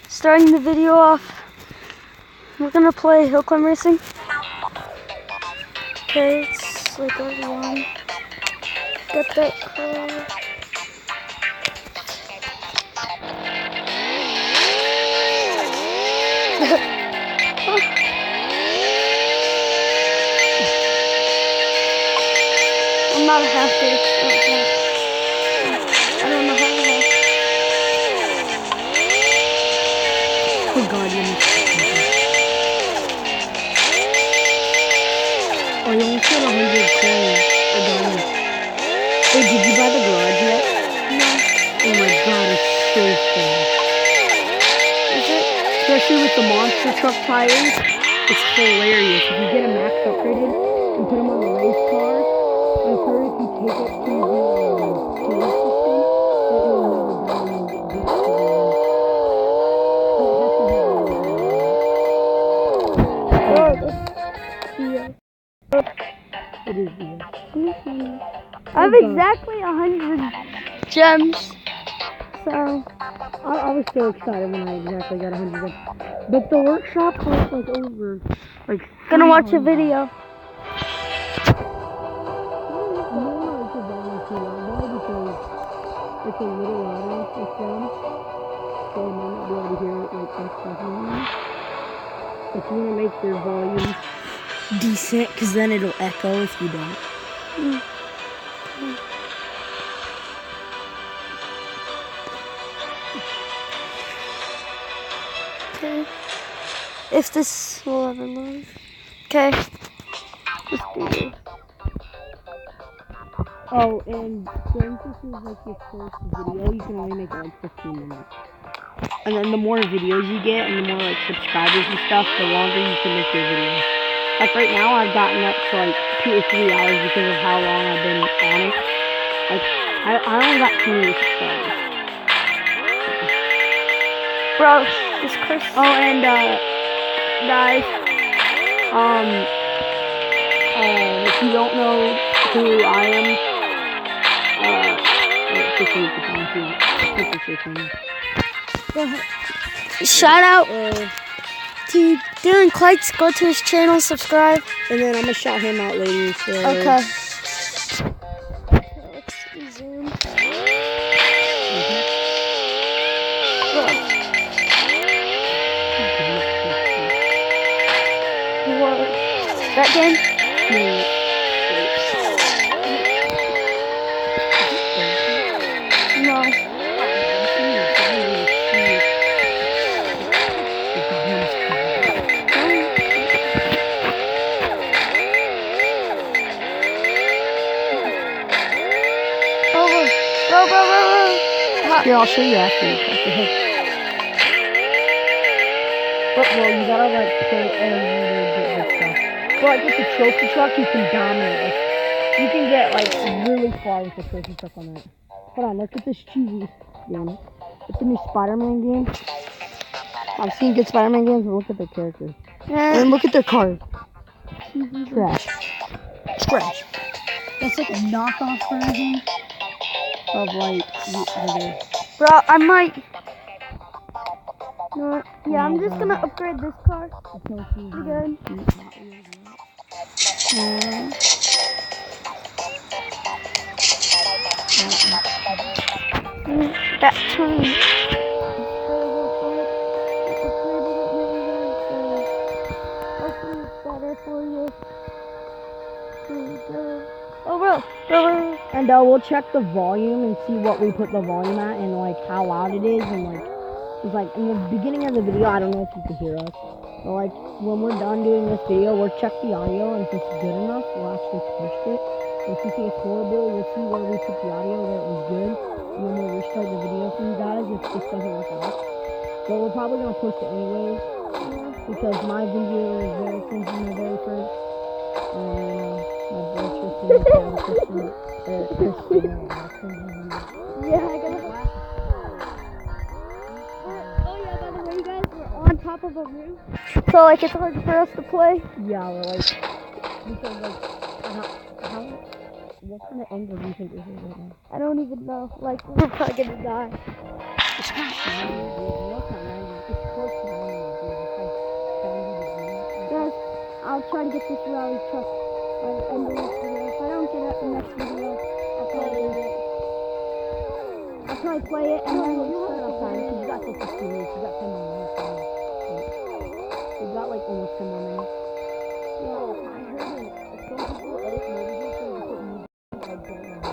starting the video off, we're gonna play hill climb racing. Okay, it's like already on. Got that car. I'm not a half-day. I don't know how to have. Oh god, you missed it. Oh, you only killed 100 coins. Or diamonds. Wait, did you buy the garage yet? No. Oh my god, it's so fun. Is it? Especially with the monster truck tires. It's hilarious. If you get a max upgraded and put them on the race car, I've heard if you take it to the change system, that you'll never die and you'll get to the end. But it has to be Oh, this. Yeah. It is weird. I have exactly 100 gems. So I was so excited when I exactly got 100. But the workshop cost like over, like. gonna watch a video. It's a little louder with them, so you might not be able to hear it like next time. If you want to make their volume decent, because then it'll echo if you don't. Okay. If this will ever load. Okay. Let's do this. Oh, and since this is like your first video, you can only make like 15 minutes. And then the more videos you get and the more like subscribers and stuff, the longer you can make your videos. Like right now, I've gotten up to like 2 or 3 hours because of how long I've been on it. Like, I only got 20 subscribers. Bro, this Chris. Oh, and guys, if you don't know who I am, Shout out to Dylan Kleitz. Go to his channel, subscribe. and then I'm gonna shout him out later. So. Okay. Let's zoom. What? That game? No. Bro. Here, I'll show you after. But bro, you gotta like play every good stuff. But like with the trophy truck, you can dominate. Like, you can get like really far with the trophy truck on that. Hold on, look at this cheesy game. It's a new Spider-Man game. I've seen good Spider-Man games, but look at their characters. And look at their card. Trash. Trash. That's like a knockoff version of like the Bro, I might. No, yeah, I'm just gonna upgrade this car. Pretty good. That turn. Hopefully it's better for you. Here we go. Oh, bro. And we'll check the volume and see what we put the volume at and like how loud it is and like it's like in the beginning of the video I don't know if you can hear us. But like when we're done doing this video we'll check the audio and if it's good enough we'll actually post it. If you think it's horrible you'll see where we put the audio that it was good and then we'll restart the video for you guys if this doesn't work out. But we're probably gonna post it anyways because my video is very cringy, my very first. My voice was singing Christian. Yeah, I got it. Oh yeah, by the way, you guys, we're on top of a roof. So like it's hard for us to play. Yeah, we're like, because like, what kind of angle do you think this is right now? I don't even know. Like we're probably gonna die. It's not 90 degrees. No, it's not 90. It's try to get this rally truck by the end of this video. If I don't get it in the next video, I'll probably play it and then You have enough time because you got 15 minutes. You got 10 more minutes. You got like almost 10 more minutes. yeah. I heard it. Some people edit movies so they put music. I don't know.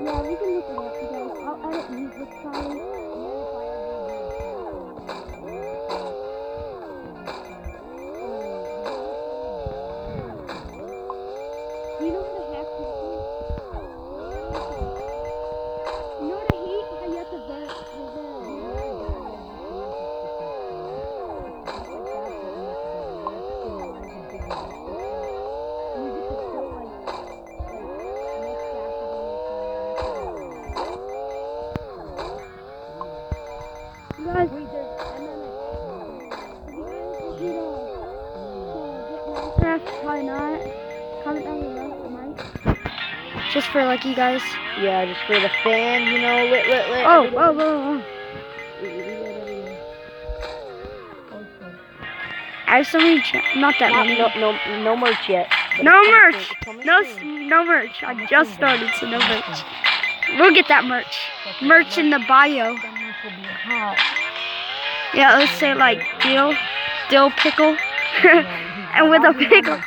Yeah, we can look it up, you guys. I'll edit music probably. Do you know how to hack people? You know what I hate? How you have to You guys, probably not. Comment down below, I might. Just for like you guys. Yeah, just for the fans, you know, lit. Oh, whoa, whoa. I have so many, not that many. No merch yet. No merch. No merch. I just started, so no merch. We'll get that merch. Merch in the bio. Yeah, let's say like dill pickle, and with a pickle.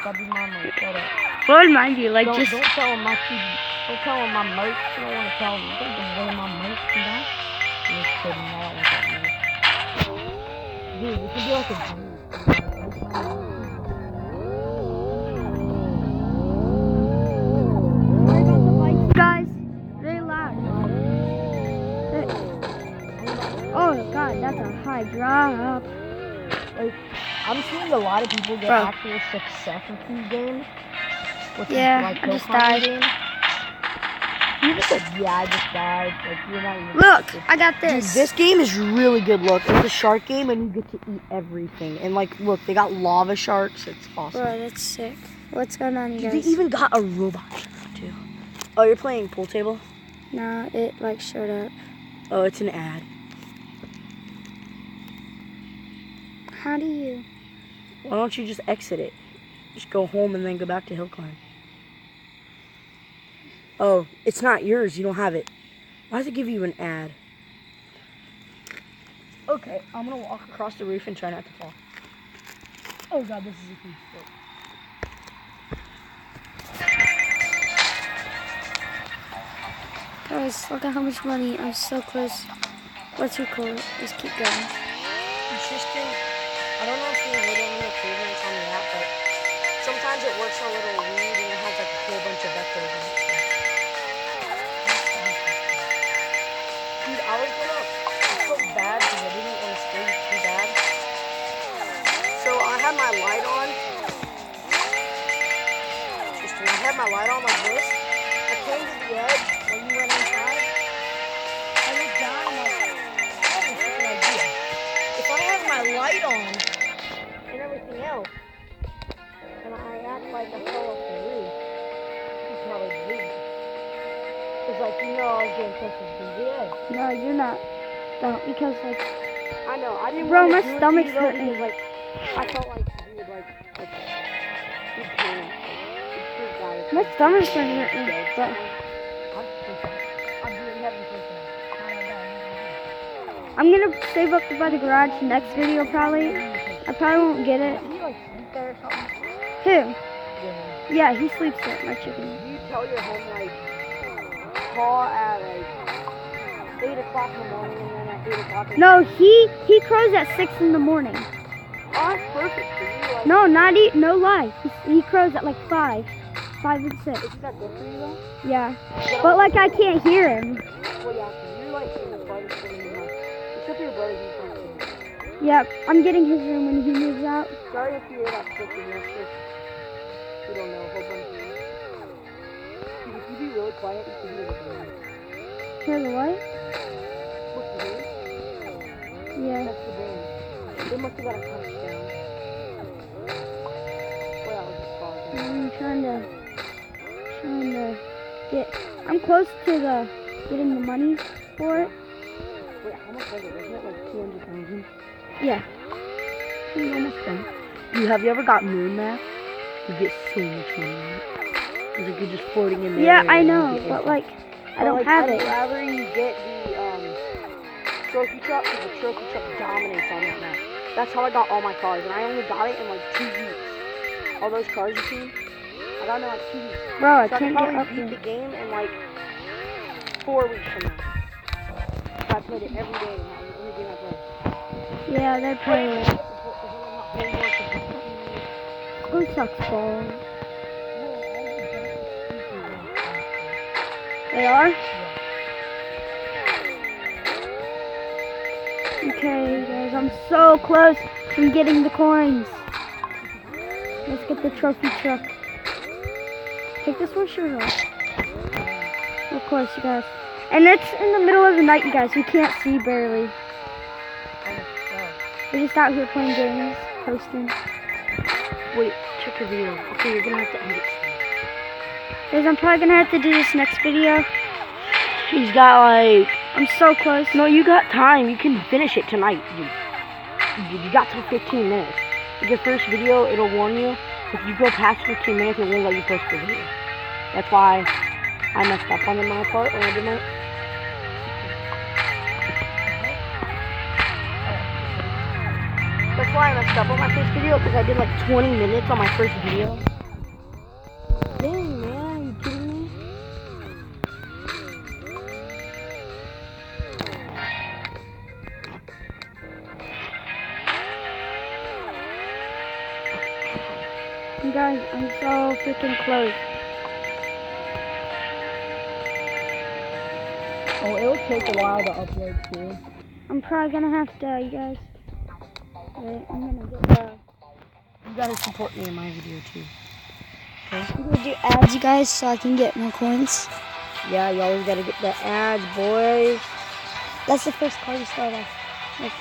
What would mine be? Like just. Don't tell him my TV. Don't tell him my merch. You don't want to tell him. You don't give away my merch, you know? You're just kidding. I don't want that merch. Dude, it should be like a group. Guys, very loud. Oh god, that's a high drop. Like, I'm seeing a lot of people get actual success with these games. Yeah, like I just died. Games. You just said, yeah, I just died. Like, you're not even. Look, I got this. Dude, this game is really good. Look, it's a shark game, and you get to eat everything. And like, look, they got lava sharks. It's awesome. Bro, that's sick. What's going on, you Dude, guys? they even got a robot shark too. Oh, you're playing pool table? No, it like showed up. Oh, it's an ad. How do you? Why don't you just exit it? Just go home and then go back to Hill Climb. Oh, it's not yours. You don't have it. Why does it give you an ad? Okay, I'm gonna walk across the roof and try not to fall. Oh god, this is a huge foot. Guys, look at how much money. I'm so close. What's too cool? Just keep going. Consistent. I don't know if you're little improvements on the app, but sometimes it works a little weird and it has like a whole bunch of vectors in it. Dude, I was so bad because I didn't want to stay too bad. So I had my light on. Interesting. I had my light on like this. I came to the edge when you went inside. I looked down and like, oh, this is an idea. If I have my light on and everything else, and I act like I fell off the roof, you probably believe me. Because like, you know, I was getting close to the edge. No, you're not. Don't, because like. I know, I didn't Bro, want my to do stomach's it to you, though, hurting. because like, I felt like you would like you could, My stomach's hurting, but. I'm gonna save up by the garage next video probably. I probably won't get it. Did he like sleep there or something? Who? Yeah. Yeah, he sleeps there, my chicken. Do you tell your home like call at like 8 o'clock in the morning and then at 8 o'clock in the No, he crows at 6 in the morning. Oh, that's perfect for you. Like, No, no lie. He crows at like 5 and 6. isn't that good for you though? Yeah, but like I can't hear him. Well, yeah, 'cause you're like in the farthest one in the house. Except your brother's in front of you. Yep, I'm getting his room when he moves out. Sorry if you hear that clicking. That's just, we don't know, a whole bunch of things. Dude, if you be really quiet, you can hear the game. Hear the what? Look, you hear it? Yeah. That's the game. They must have got a touchdown. Well, that was just pausing. I'm trying to get. I'm close to getting the money for it. Wait, how much was it? Wasn't it like 200,000? Yeah. I'm almost done. Have you ever got moon math? You get so much money. It's like you're just floating in there. Yeah, I and know, you get but income. like, I don't have I'd it. rather you get the trophy truck, because the trophy truck dominates on that map. That's how I got all my cars, and I only got it in like 2 weeks. All those cars you see, I got them in like 2 weeks. Bro, I So I can't could get up probably beat here. the game in like 4 weeks from now. So I played it every day, and that was the only game I played. Yeah, they're playing. Who sucks balls? They are? Okay, guys, I'm so close from getting the coins. Let's get the trophy truck. Take this one shirt off. Of course, you guys. And it's in the middle of the night, you guys. We can't see barely. We're just out here playing games, posting. Wait, check your video. Okay, you're gonna have to end it. Guys, I'm probably gonna have to do this next video. He's got like... I'm so close. No, you got time. You can finish it tonight, dude. You got till 15 minutes. With your first video, it'll warn you. If you go past 15 minutes, it won't let you post the video. That's why I messed up on my part when I did my... That's why I messed up on my first video, because I did like 20 minutes on my first video. Dang, man, are you kidding me? You guys, I'm so freaking close. Oh, it'll take a while to upload too. I'm probably gonna have to, you guys. Wait, I'm gonna get You gotta support me in my video too. I'm gonna do ads, you guys, so I can get more coins. Yeah, you always gotta get the ads, boys. That's the first car you start off.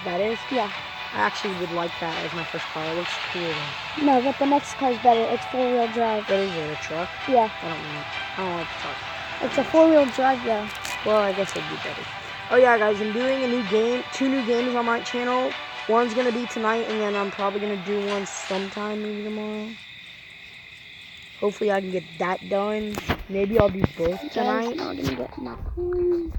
That is? Yeah. I actually would like that as my first car. It looks cool though. No, but the next car's better. It's 4-wheel drive. What is it, a truck? Yeah, I don't like trucks. it's a 4-wheel drive though. Well, I guess it'd be better. Oh yeah, guys, I'm doing a new game, 2 new games on my channel. One's gonna be tonight, and then I'm probably gonna do one sometime, maybe tomorrow. Hopefully I can get that done. Maybe I'll do both tonight. Guys, now we're gonna get my coins.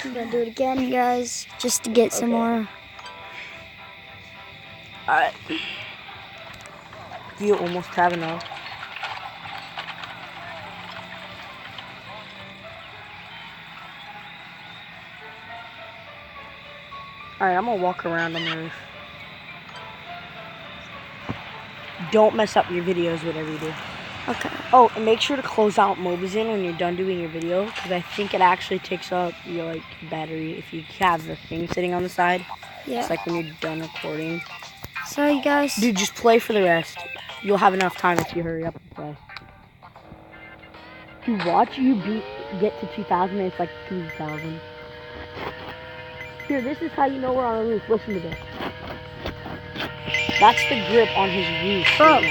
I'm gonna do it again, guys, just to get some more. Alright. Do you almost have enough? Alright, I'm gonna walk around on the roof. Don't mess up your videos, whatever you do. Okay. Oh, and make sure to close out Mobizen when you're done doing your video, because I think it actually takes up your like battery if you have the thing sitting on the side. Yeah. It's like when you're done recording. So you guys. Dude, just play for the rest. You'll have enough time if you hurry up and play. Dude, watch you get to 2,000 and it's like 3,000. Here, this is how you know we're on a roof. Listen to this. That's the grip on his roof. Bro.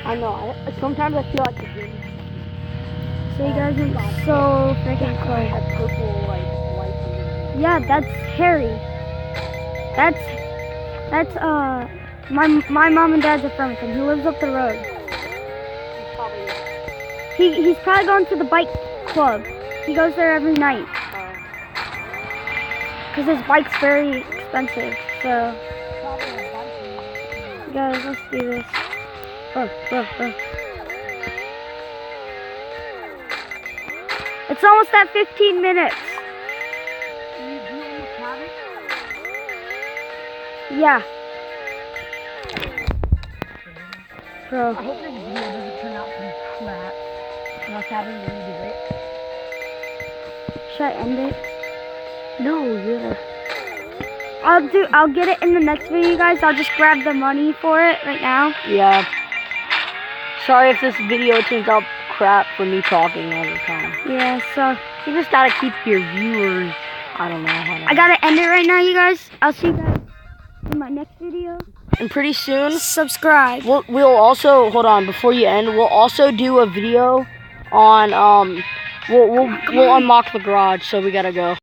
I know. Sometimes I feel like the grip. So you guys are so freaking close. That purple like light underneath. Yeah, that's Harry. That's my mom and dad's are from him. He lives up the road. He's probably going to the bike club. He goes there every night. Because his bike's very expensive. So guys, let's do this. It's almost at 15 minutes. Yeah. Bro. I hope this video doesn't turn out to be crap. And us having to redo it. Should I end it? No, yeah. I'll get it in the next video, you guys. I'll just grab the money for it right now. Yeah. Sorry if this video turns out crap for me talking all the time. Yeah, so You just gotta keep your viewers. I don't know how to. I gotta end it right now, you guys. I'll see you guys in my next video. And pretty soon, Subscribe. we'll also, hold on, before you end, we'll also do a video on we'll unlock the garage, so we gotta go.